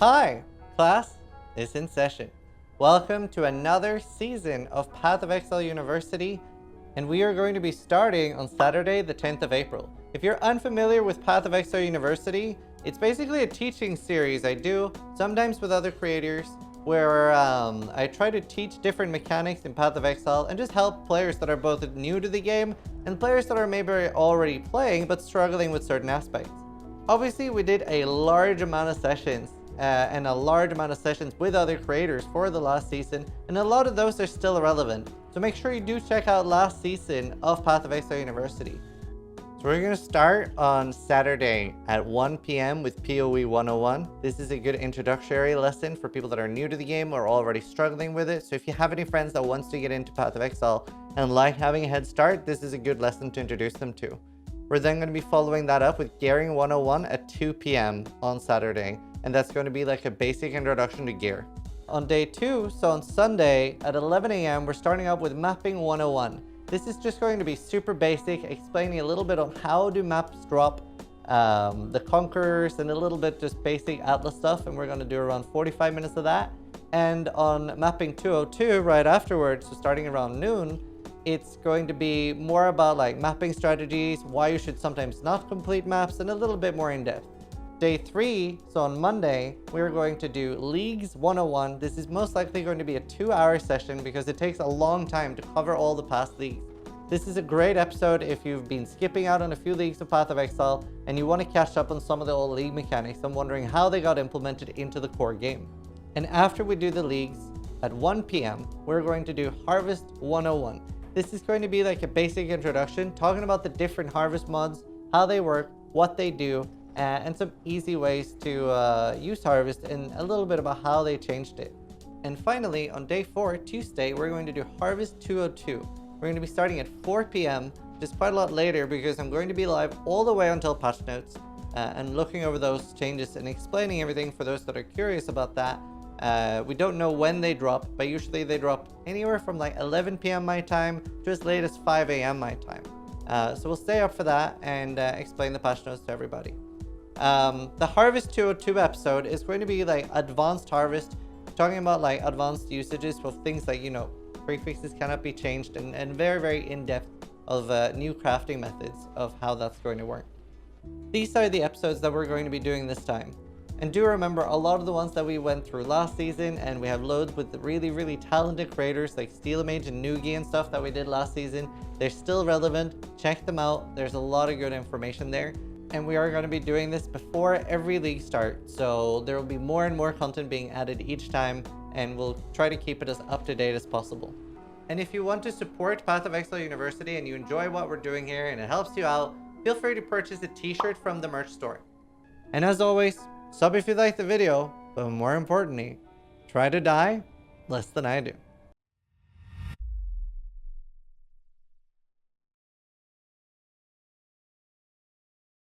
Hi, class is in session. Welcome to another season of Path of Exile University, and we are going to be starting on Saturday, the 10th of April. If you're unfamiliar with Path of Exile University, it's basically a teaching series I do, sometimes with other creators, where I try to teach different mechanics in Path of Exile and just help players that are both new to the game and players that are maybe already playing but struggling with certain aspects. Obviously, we did a large amount of sessions and a large amount of sessions with other creators for the last season, and a lot of those are still relevant. So make sure you do check out last season of Path of Exile University. So we're going to start on Saturday at 1 p.m. with PoE 101. This is a good introductory lesson for people that are new to the game or already struggling with it. So if you have any friends that wants to get into Path of Exile and like having a head start, this is a good lesson to introduce them to. We're then going to be following that up with Gearing 101 at 2 p.m. on Saturday, and that's going to be like a basic introduction to gear. On day 2, so on Sunday at 11 a.m., we're starting up with Mapping 101. This is just going to be super basic, explaining a little bit on how do maps drop, the conquerors, and a little bit just basic Atlas stuff, and we're going to do around 45 minutes of that. And on Mapping 202, right afterwards, so starting around noon, it's going to be more about like mapping strategies, why you should sometimes not complete maps, and a little bit more in depth. Day 3, so on Monday, we're going to do Leagues 101. This is most likely going to be a 2-hour session because it takes a long time to cover all the past leagues. This is a great episode if you've been skipping out on a few leagues of Path of Exile and you want to catch up on some of the old league mechanics and wondering how they got implemented into the core game. And after we do the leagues, at 1 p.m., we're going to do Harvest 101. This is going to be like a basic introduction, talking about the different harvest mods, how they work, what they do, and some easy ways to use harvest, and a little bit about how they changed it. And finally, on day 4, Tuesday, we're going to do Harvest 202. We're going to be starting at 4 p.m., just quite a lot later because I'm going to be live all the way until patch notes and looking over those changes and explaining everything for those that are curious about that. We don't know when they drop, but usually they drop anywhere from like 11 p.m. my time to as late as 5 a.m. my time. So we'll stay up for that and explain the patch notes to everybody. The Harvest 202 episode is going to be like advanced harvest, talking about like advanced usages for things like, prefixes cannot be changed, and very, very in-depth of new crafting methods of how that's going to work. These are the episodes that we're going to be doing this time. And do remember, a lot of the ones that we went through last season, and we have loads with really, really talented creators like Steelamage and Noogie and stuff that we did last season. They're still relevant. Check them out. There's a lot of good information there. And we are going to be doing this before every league start. So there will be more and more content being added each time, and we'll try to keep it as up to date as possible. And if you want to support Path of Exile University and you enjoy what we're doing here and it helps you out, feel free to purchase a t-shirt from the merch store. And as always, sub if you like the video, but more importantly, try to die less than I do.